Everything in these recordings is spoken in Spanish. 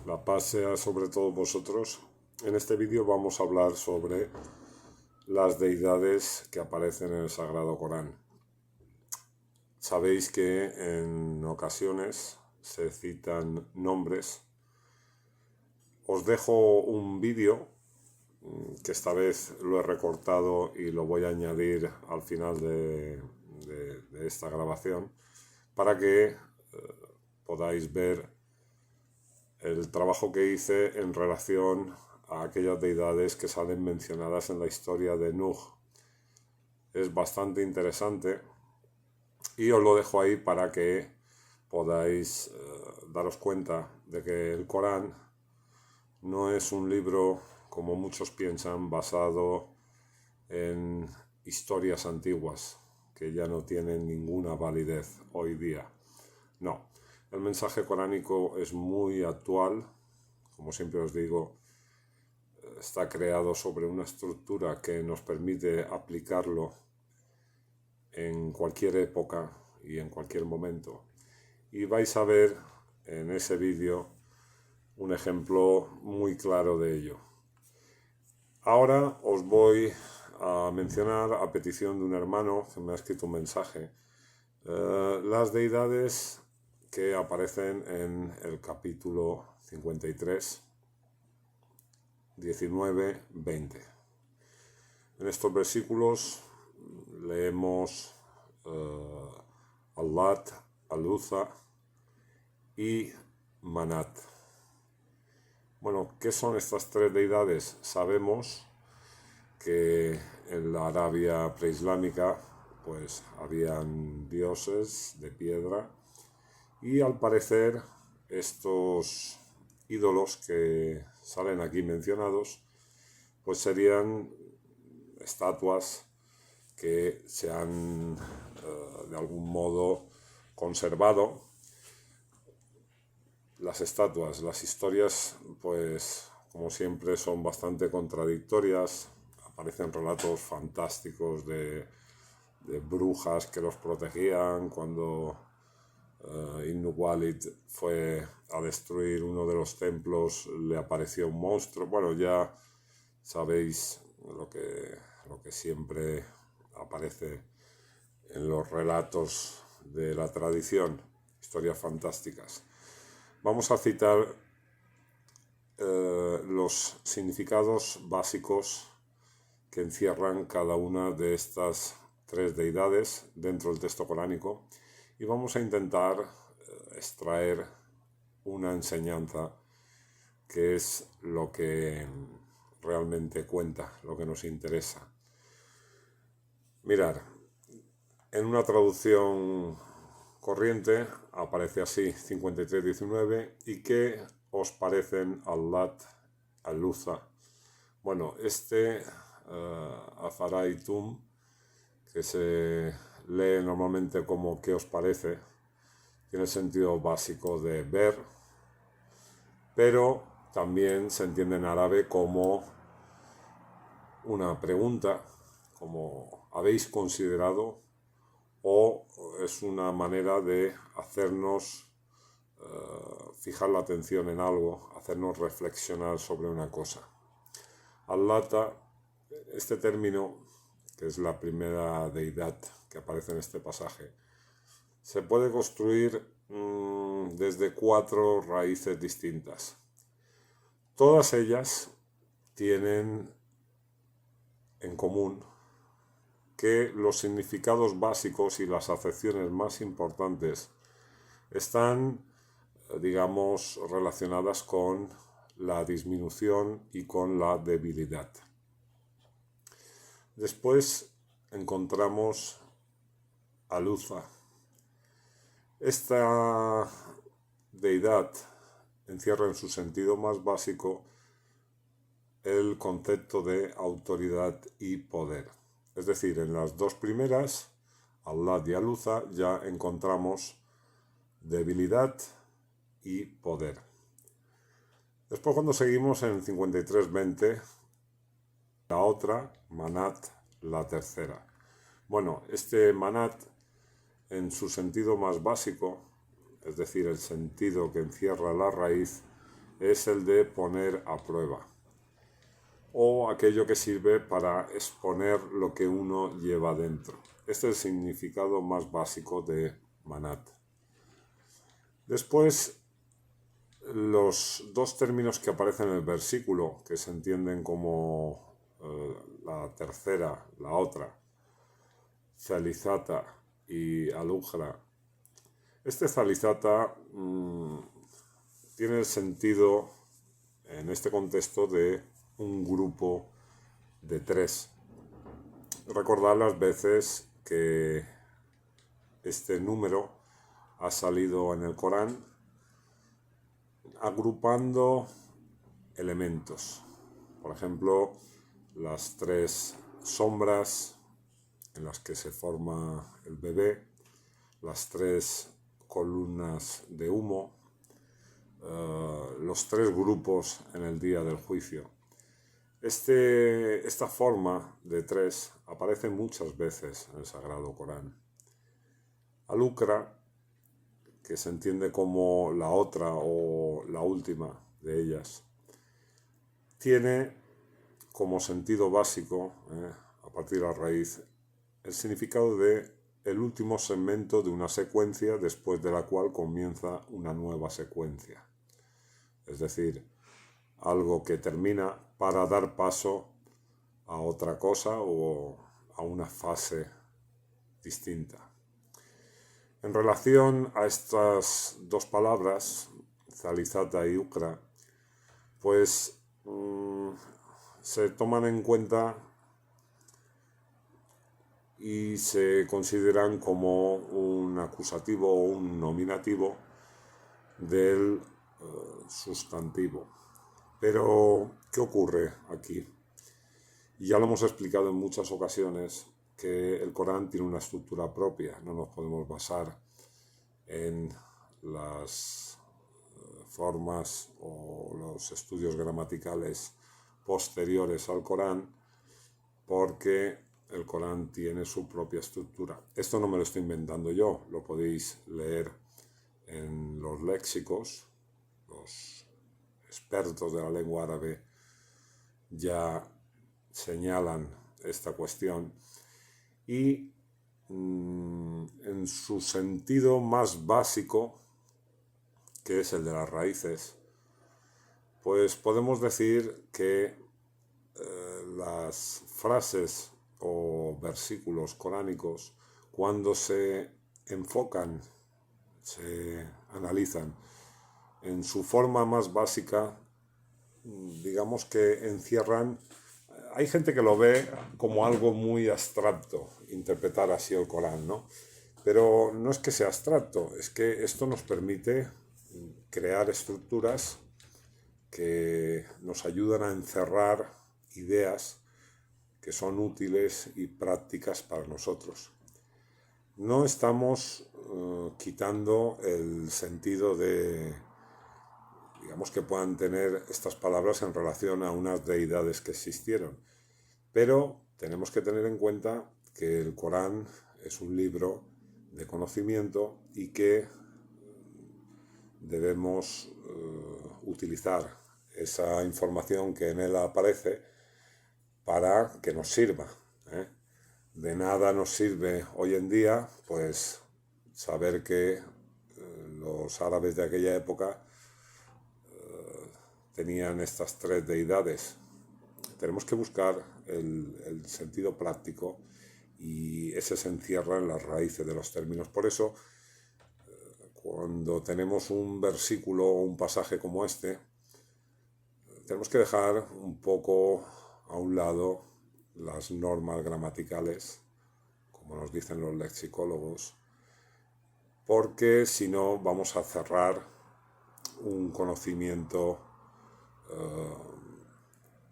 la paz sea sobre todos vosotros. En este vídeo vamos a hablar sobre las deidades que aparecen en el Sagrado Corán. Sabéis que en ocasiones se citan nombres. Os dejo un vídeo que esta vez lo he recortado y lo voy a añadir al final de esta grabación para que podáis ver el trabajo que hice en relación a aquellas deidades que salen mencionadas en la historia de Nuh. Es bastante interesante y os lo dejo ahí para que podáis daros cuenta de que el Corán no es un libro, como muchos piensan, basado en historias antiguas que ya no tienen ninguna validez hoy día. No, el mensaje coránico es muy actual. Como siempre os digo, está creado sobre una estructura que nos permite aplicarlo en cualquier época y en cualquier momento. Y vais a ver en ese vídeo un ejemplo muy claro de ello. Ahora os voy a mencionar, a petición de un hermano que me ha escrito un mensaje, las deidades que aparecen en el capítulo 53, 19, 20. En estos versículos leemos Allat, Al-Uzza y Manat. Bueno, ¿qué son estas tres deidades? Sabemos que en la Arabia preislámica pues habían dioses de piedra y al parecer estos ídolos que salen aquí mencionados pues serían estatuas que se han de algún modo conservado. Las estatuas, las historias, pues como siempre son bastante contradictorias. Aparecen relatos fantásticos de brujas que los protegían cuando Ibn Walid fue a destruir uno de los templos, le apareció un monstruo. Bueno, ya sabéis lo que siempre aparece en los relatos de la tradición, historias fantásticas. Vamos a citar los significados básicos que encierran cada una de estas tres deidades dentro del texto coránico y vamos a intentar extraer una enseñanza que es lo que realmente cuenta, lo que nos interesa. Mirad, en una traducción corriente aparece así 53:19. ¿Y qué os parecen Allat, Al-Uzza? Bueno, este Afaraitum, que se lee normalmente como ¿qué os parece?, tiene el sentido básico de ver, pero también se entiende en árabe como una pregunta, como ¿habéis considerado? O es una manera de hacernos fijar la atención en algo, hacernos reflexionar sobre una cosa. Allata, este término, que es la primera deidad que aparece en este pasaje, se puede construir desde 4 raíces distintas. Todas ellas tienen en común que los significados básicos y las acepciones más importantes están, digamos, relacionadas con la disminución y con la debilidad. Después encontramos Al-Uzza. Esta deidad encierra en su sentido más básico el concepto de autoridad y poder. Es decir, en las dos primeras, Allat y Al-Uzza, ya encontramos debilidad y poder. Después, cuando seguimos en 53:20, la otra, Manat, la tercera. Bueno, este Manat, en su sentido más básico, es decir, el sentido que encierra la raíz, es el de poner a prueba, o aquello que sirve para exponer lo que uno lleva dentro. Este es el significado más básico de Manat. Después, los dos términos que aparecen en el versículo, que se entienden como la tercera, la otra, Zalizata y Alugra. Este Zalizata tiene el sentido, en este contexto, de un grupo de tres. Recordad las veces que este número ha salido en el Corán agrupando elementos. Por ejemplo, las tres sombras en las que se forma el bebé, las tres columnas de humo, los tres grupos en el día del juicio. Esta forma de tres aparece muchas veces en el Sagrado Corán. Al-Ukra, que se entiende como la otra o la última de ellas, tiene como sentido básico, a partir de la raíz, el significado de el último segmento de una secuencia después de la cual comienza una nueva secuencia. Es decir, algo que termina para dar paso a otra cosa o a una fase distinta. En relación a estas dos palabras, Zalizata y Ukra, pues se toman en cuenta y se consideran como un acusativo o un nominativo del sustantivo. Pero, ¿qué ocurre aquí? Y ya lo hemos explicado en muchas ocasiones, que el Corán tiene una estructura propia. No nos podemos basar en las formas o los estudios gramaticales posteriores al Corán, porque el Corán tiene su propia estructura. Esto no me lo estoy inventando yo, lo podéis leer en los léxicos. Los expertos de la lengua árabe ya señalan esta cuestión, y en su sentido más básico, que es el de las raíces, pues podemos decir que las frases o versículos coránicos, cuando se enfocan, se analizan en su forma más básica, digamos que encierran. Hay gente que lo ve como algo muy abstracto, interpretar así el Corán, ¿no? Pero no es que sea abstracto, es que esto nos permite crear estructuras que nos ayudan a encerrar ideas que son útiles y prácticas para nosotros. No estamos quitando el sentido de, digamos, que puedan tener estas palabras en relación a unas deidades que existieron. Pero tenemos que tener en cuenta que el Corán es un libro de conocimiento y que debemos utilizar esa información que en él aparece para que nos sirva. De nada nos sirve hoy en día, pues, saber que los árabes de aquella época tenían estas tres deidades. Tenemos que buscar el sentido práctico, y ese se encierra en las raíces de los términos. Por eso, cuando tenemos un versículo o un pasaje como este, tenemos que dejar un poco a un lado las normas gramaticales, como nos dicen los lexicólogos, porque si no vamos a cerrar un conocimiento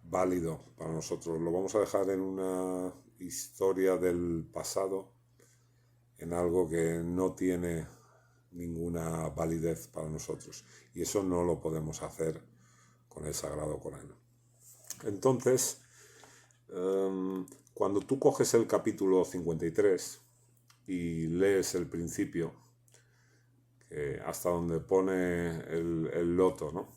válido para nosotros. Lo vamos a dejar en una historia del pasado, en algo que no tiene ninguna validez para nosotros, y eso no lo podemos hacer con el Sagrado Corán. Entonces, cuando tú coges el capítulo 53 y lees el principio, hasta donde pone el loto, ¿no?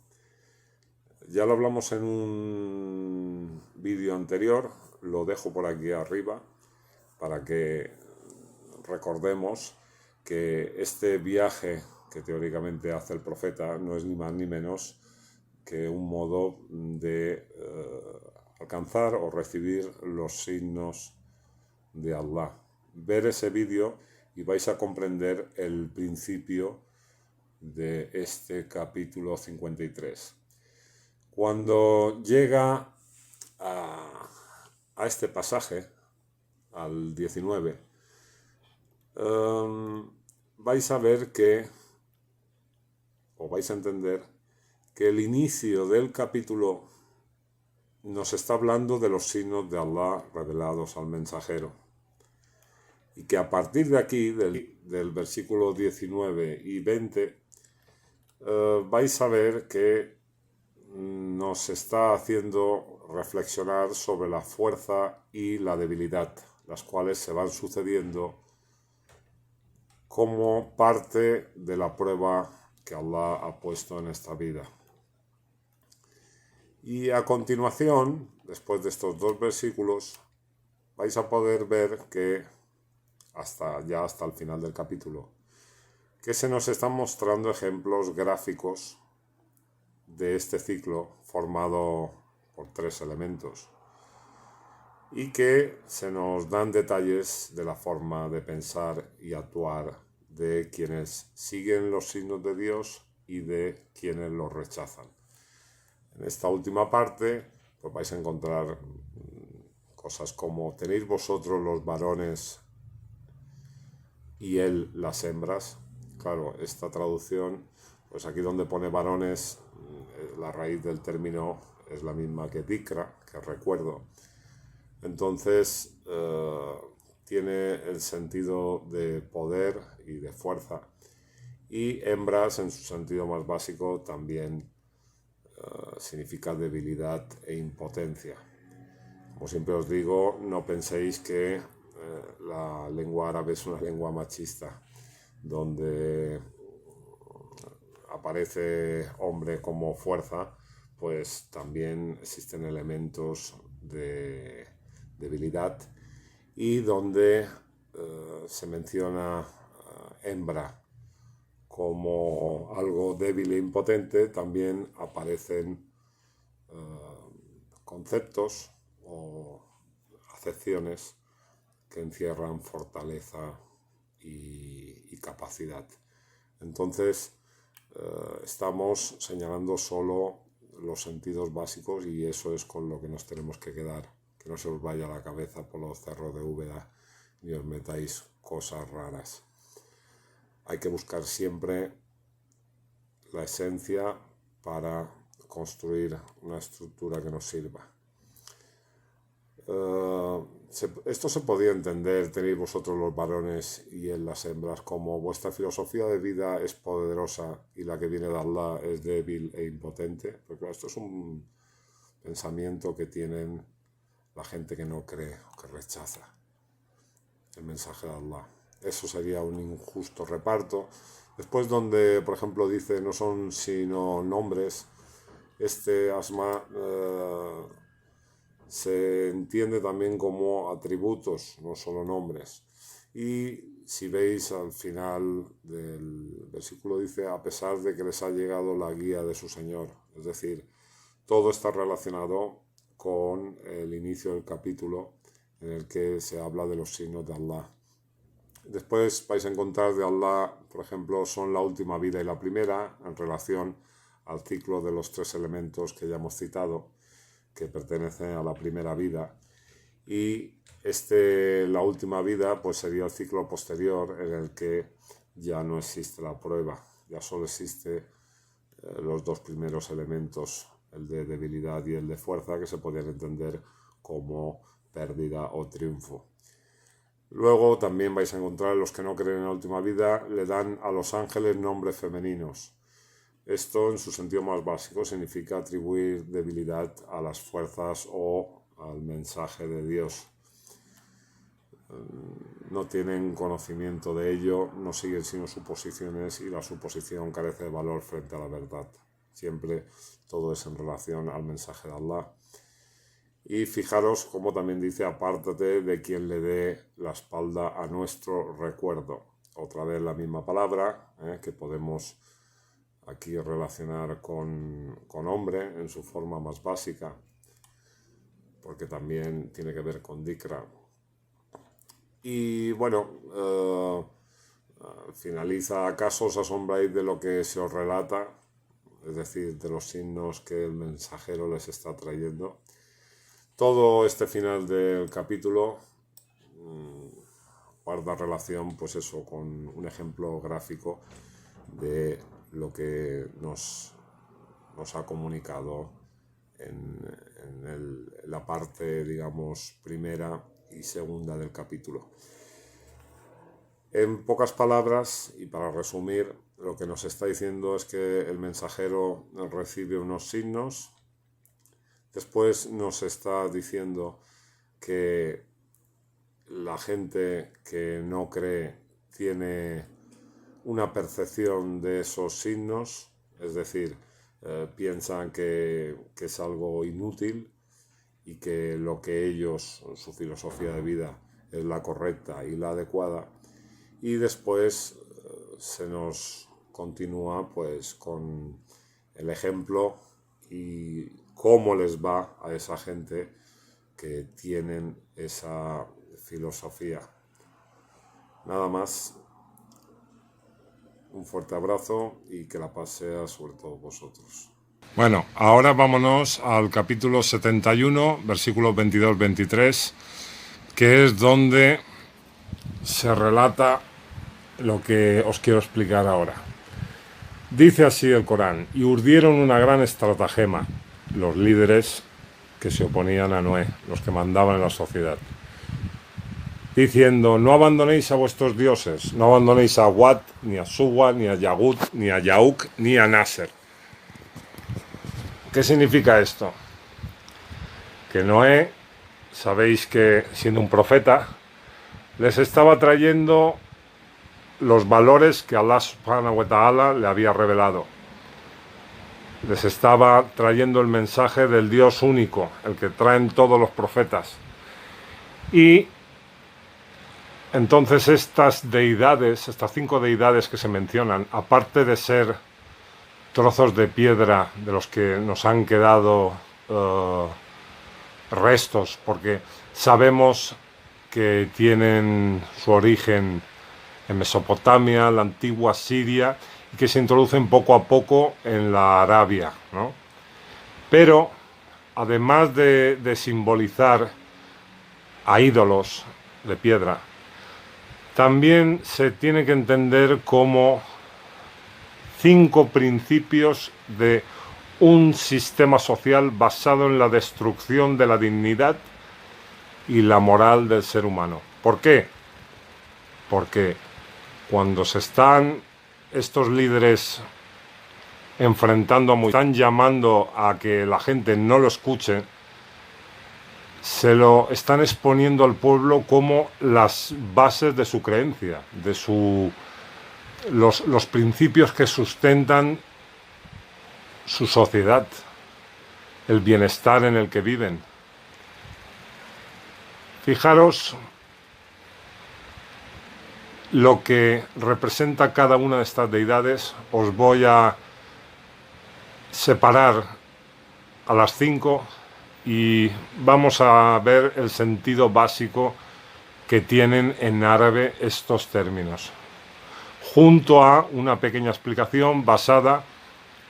Ya lo hablamos en un vídeo anterior, lo dejo por aquí arriba para que recordemos que este viaje que teóricamente hace el profeta no es ni más ni menos que un modo de alcanzar o recibir los signos de Allah. Ver ese vídeo y vais a comprender el principio de este capítulo 53. Cuando llega a este pasaje, al 19, vais a ver o vais a entender que el inicio del capítulo nos está hablando de los signos de Allah revelados al mensajero. Y que a partir de aquí, del versículo 19 y 20, vais a ver que nos está haciendo reflexionar sobre la fuerza y la debilidad, las cuales se van sucediendo como parte de la prueba que Allah ha puesto en esta vida. Y a continuación, después de estos dos versículos, vais a poder ver que hasta el final del capítulo, que se nos están mostrando ejemplos gráficos de este ciclo formado por tres elementos y que se nos dan detalles de la forma de pensar y actuar de quienes siguen los signos de Dios y de quienes los rechazan. En esta última parte pues vais a encontrar cosas como: tenéis vosotros los varones y él las hembras. Claro, esta traducción, pues aquí donde pone varones, la raíz del término es la misma que dikra, que recuerdo. Entonces tiene el sentido de poder y de fuerza, y hembras en su sentido más básico también significa debilidad e impotencia. Como siempre os digo, no penséis que la lengua árabe es una lengua machista, donde aparece hombre como fuerza, pues también existen elementos de debilidad, y donde se menciona hembra como algo débil e impotente, también aparecen conceptos o acepciones que encierran fortaleza y capacidad. Entonces estamos señalando solo los sentidos básicos, y eso es con lo que nos tenemos que quedar. Que no se os vaya la cabeza por los cerros de Úbeda ni os metáis cosas raras. Hay que buscar siempre la esencia para construir una estructura que nos sirva. Esto se podía entender, tenéis vosotros los varones y él las hembras, como vuestra filosofía de vida es poderosa y la que viene de Allah es débil e impotente. Porque esto es un pensamiento que tienen la gente que no cree o que rechaza el mensaje de Allah. Eso sería un injusto reparto. Después, donde por ejemplo dice no son sino nombres, este asma se entiende también como atributos, no solo nombres. Y si veis al final del versículo dice: a pesar de que les ha llegado la guía de su Señor. Es decir, todo está relacionado con el inicio del capítulo, en el que se habla de los signos de Allah. Después vais a encontrar de Allah, por ejemplo, son la última vida y la primera, en relación al ciclo de los tres elementos que ya hemos citado, que pertenecen a la primera vida. Y la última vida, pues sería el ciclo posterior, en el que ya no existe la prueba, ya solo existe los dos primeros elementos, el de debilidad y el de fuerza, que se podrían entender como pérdida o triunfo. Luego también vais a encontrar los que no creen en la última vida, le dan a los ángeles nombres femeninos. Esto, en su sentido más básico, significa atribuir debilidad a las fuerzas o al mensaje de Dios. No tienen conocimiento de ello, no siguen sino suposiciones, y la suposición carece de valor frente a la verdad. Siempre todo es en relación al mensaje de Allah. Y fijaros como también dice, apártate de quien le dé la espalda a nuestro recuerdo. Otra vez la misma palabra, que podemos aquí relacionar con hombre en su forma más básica, porque también tiene que ver con Dikra. Y bueno, finaliza: ¿acaso os asombráis de lo que se os relata? Es decir, de los signos que el mensajero les está trayendo. Todo este final del capítulo guarda relación, pues eso, con un ejemplo gráfico de lo que nos ha comunicado en la parte, digamos, primera y segunda del capítulo. En pocas palabras, y para resumir, lo que nos está diciendo es que el mensajero recibe unos signos. Después nos está diciendo que la gente que no cree tiene una percepción de esos signos, es decir, piensan que es algo inútil y que lo que ellos, su filosofía de vida, es la correcta y la adecuada. Y después se nos continúa pues con el ejemplo y cómo les va a esa gente que tienen esa filosofía. Nada más, un fuerte abrazo y que la paz sea sobre todos vosotros. Bueno, ahora vámonos al capítulo 71, versículos 22-23, que es donde se relata lo que os quiero explicar ahora. Dice así el Corán: y urdieron una gran estratagema los líderes que se oponían a Noé, los que mandaban en la sociedad, diciendo: no abandonéis a vuestros dioses, no abandonéis a Wat, ni a Suwa, ni a Yagut, ni a Yauk, ni a Nasser. ¿Qué significa esto? Que Noé, sabéis que siendo un profeta, les estaba trayendo los valores que Allah subhanahu wa ta'ala le había revelado. Les estaba trayendo el mensaje del Dios único, el que traen todos los profetas. Y entonces estas deidades, estas 5 deidades que se mencionan, aparte de ser trozos de piedra de los que nos han quedado restos, porque sabemos que tienen su origen en Mesopotamia, la antigua Siria, y que se introducen poco a poco en la Arabia, ¿no? Pero además de simbolizar a ídolos de piedra, también se tiene que entender como 5 principios de un sistema social basado en la destrucción de la dignidad y la moral del ser humano. ¿Por qué? Porque cuando se están estos líderes enfrentando, están llamando a que la gente no lo escuche, se lo están exponiendo al pueblo como las bases de su creencia, de los principios que sustentan su sociedad, el bienestar en el que viven. Fijaros lo que representa cada una de estas deidades. Os voy a separar a las 5 y vamos a ver el sentido básico que tienen en árabe estos términos, junto a una pequeña explicación basada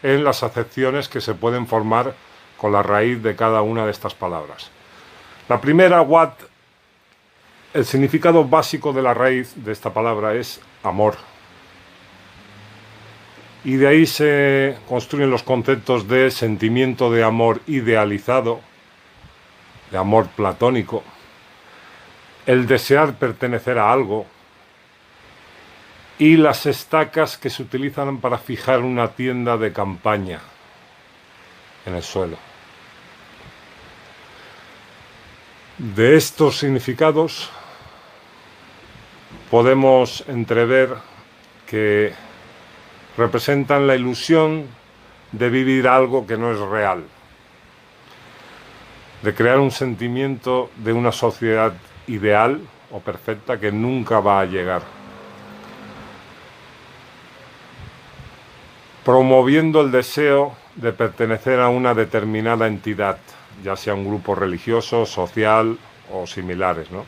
en las acepciones que se pueden formar con la raíz de cada una de estas palabras. La primera, Wat, el significado básico de la raíz de esta palabra es amor. Y de ahí se construyen los conceptos de sentimiento de amor idealizado, de amor platónico, el desear pertenecer a algo, y las estacas que se utilizan para fijar una tienda de campaña en el suelo. De estos significados podemos entrever que representan la ilusión de vivir algo que no es real, de crear un sentimiento de una sociedad ideal o perfecta que nunca va a llegar, promoviendo el deseo de pertenecer a una determinada entidad, ya sea un grupo religioso, social o similares, ¿no?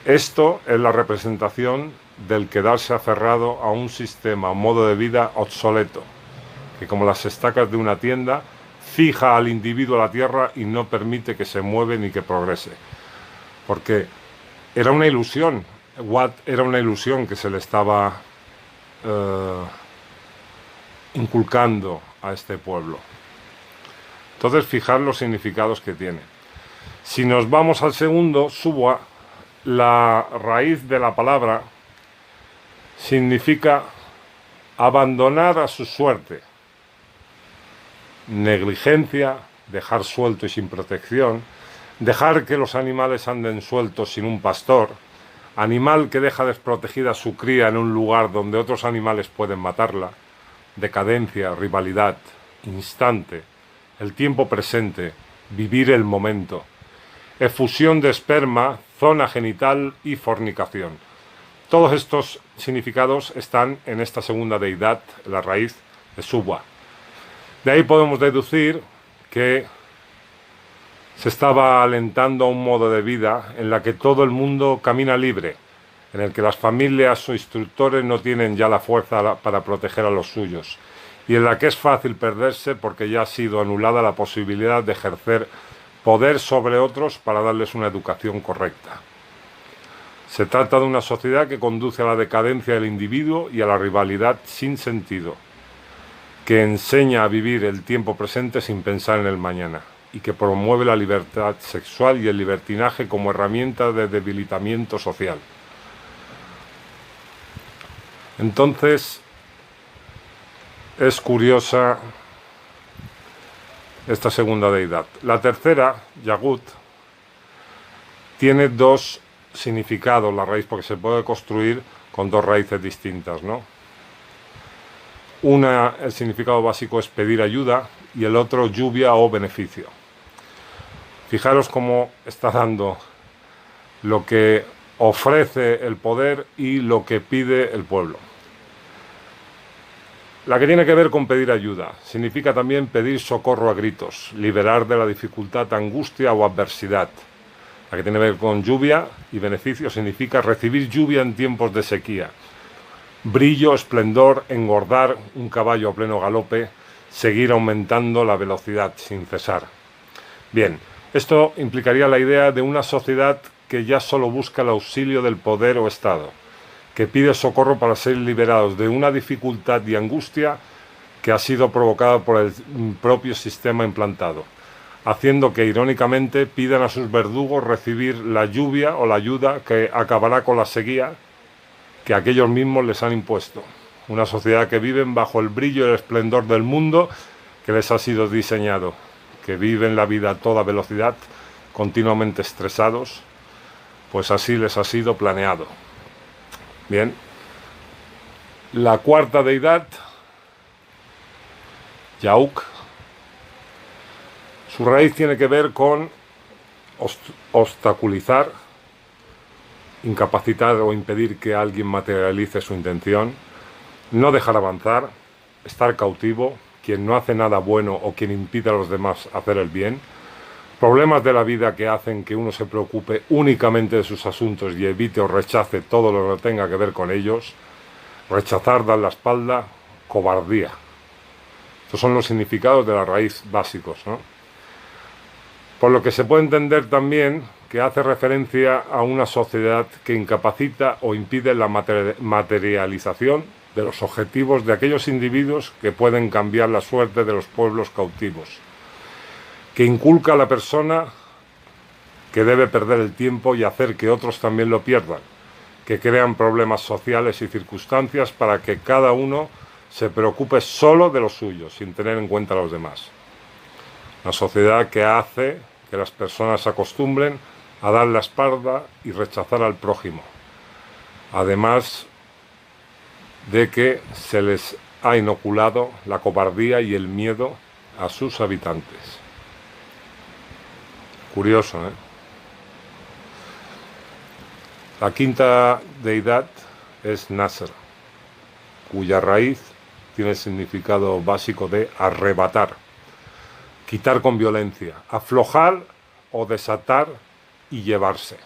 Esto es la representación del quedarse aferrado a un sistema, un modo de vida obsoleto, que como las estacas de una tienda, fija al individuo a la tierra y no permite que se mueva ni que progrese. Porque era una ilusión, Watt era una ilusión que se le estaba inculcando a este pueblo. Entonces, fijar los significados que tiene. Si nos vamos al segundo, Subwa, la raíz de la palabra significa abandonar a su suerte, negligencia, dejar suelto y sin protección, dejar que los animales anden sueltos sin un pastor, animal que deja desprotegida a su cría en un lugar donde otros animales pueden matarla, decadencia, rivalidad, instante, el tiempo presente, vivir el momento, efusión de esperma, zona genital y fornicación. Todos estos significados están en esta segunda deidad, la raíz de Subwa. De ahí podemos deducir que se estaba alentando a un modo de vida en la que todo el mundo camina libre, en el que las familias o instructores no tienen ya la fuerza para proteger a los suyos, y en la que es fácil perderse porque ya ha sido anulada la posibilidad de ejercer poder sobre otros para darles una educación correcta. Se trata de una sociedad que conduce a la decadencia del individuo y a la rivalidad sin sentido, que enseña a vivir el tiempo presente sin pensar en el mañana, y que promueve la libertad sexual y el libertinaje como herramienta de debilitamiento social. Entonces, es curiosa esta segunda deidad. La tercera, Yagut, tiene dos significados, la raíz, porque se puede construir con dos raíces distintas, ¿no? Una, el significado básico es pedir ayuda, y el otro, lluvia o beneficio. Fijaros cómo está dando lo que ofrece el poder y lo que pide el pueblo. La que tiene que ver con pedir ayuda significa también pedir socorro a gritos, liberar de la dificultad, angustia o adversidad. La que tiene que ver con lluvia y beneficio significa recibir lluvia en tiempos de sequía, brillo, esplendor, engordar un caballo a pleno galope, seguir aumentando la velocidad sin cesar. Bien, esto implicaría la idea de una sociedad que ya solo busca el auxilio del poder o Estado, que pide socorro para ser liberados de una dificultad y angustia que ha sido provocada por el propio sistema implantado, haciendo que irónicamente pidan a sus verdugos recibir la lluvia o la ayuda que acabará con la sequía que aquellos mismos les han impuesto. Una sociedad que viven bajo el brillo y el esplendor del mundo que les ha sido diseñado, que viven la vida a toda velocidad, continuamente estresados, pues así les ha sido planeado. Bien, la cuarta deidad, Yauk, su raíz tiene que ver con obstaculizar, incapacitar o impedir que alguien materialice su intención, no dejar avanzar, estar cautivo, quien no hace nada bueno o quien impide a los demás hacer el bien, problemas de la vida que hacen que uno se preocupe únicamente de sus asuntos y evite o rechace todo lo que tenga que ver con ellos, rechazar, dar la espalda, cobardía. Estos son los significados de la raíz básicos, ¿no? Por lo que se puede entender también que hace referencia a una sociedad que incapacita o impide la materialización de los objetivos de aquellos individuos que pueden cambiar la suerte de los pueblos cautivos, que inculca a la persona que debe perder el tiempo y hacer que otros también lo pierdan, que crean problemas sociales y circunstancias para que cada uno se preocupe solo de lo suyo, sin tener en cuenta a los demás. Una sociedad que hace que las personas se acostumbren a dar la espalda y rechazar al prójimo, además de que se les ha inoculado la cobardía y el miedo a sus habitantes. Curioso, ¿eh? La quinta deidad es Nasr, cuya raíz tiene el significado básico de arrebatar, quitar con violencia, aflojar o desatar y llevarse,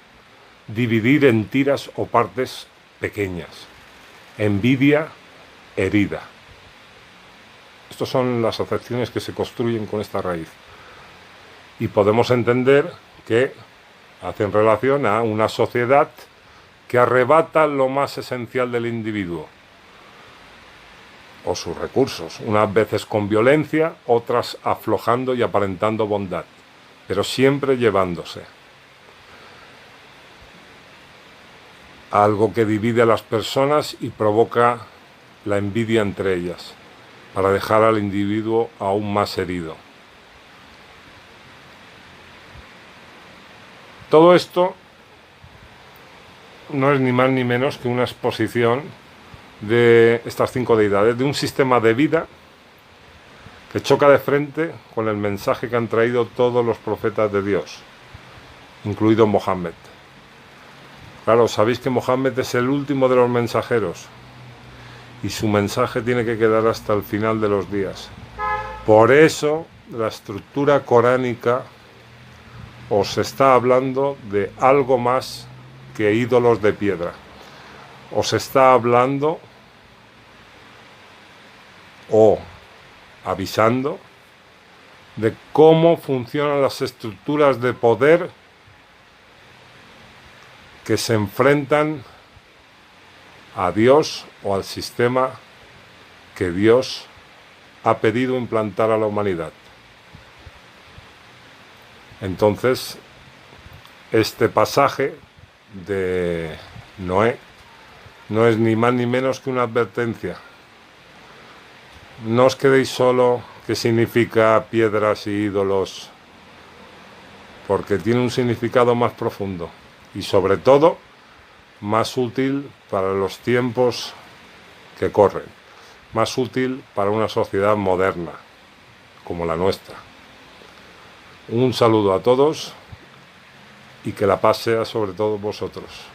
dividir en tiras o partes pequeñas, envidia, herida. Estas son las acepciones que se construyen con esta raíz. Y podemos entender que hacen relación a una sociedad que arrebata lo más esencial del individuo, o sus recursos, unas veces con violencia, otras aflojando y aparentando bondad, pero siempre llevándose. Algo que divide a las personas y provoca la envidia entre ellas, para dejar al individuo aún más herido. Todo esto no es ni más ni menos que una exposición de estas 5 deidades, de un sistema de vida que choca de frente con el mensaje que han traído todos los profetas de Dios, incluido Mohammed. Claro, sabéis que Mohammed es el último de los mensajeros y su mensaje tiene que quedar hasta el final de los días. Por eso la estructura coránica os está hablando de algo más que ídolos de piedra. Os está hablando o avisando de cómo funcionan las estructuras de poder que se enfrentan a Dios o al sistema que Dios ha pedido implantar a la humanidad. Entonces, este pasaje de Noé no es ni más ni menos que una advertencia. No os quedéis solo que significa piedras y ídolos, porque tiene un significado más profundo y sobre todo más útil para los tiempos que corren, más útil para una sociedad moderna como la nuestra. Un saludo a todos y que la paz sea sobre todos vosotros.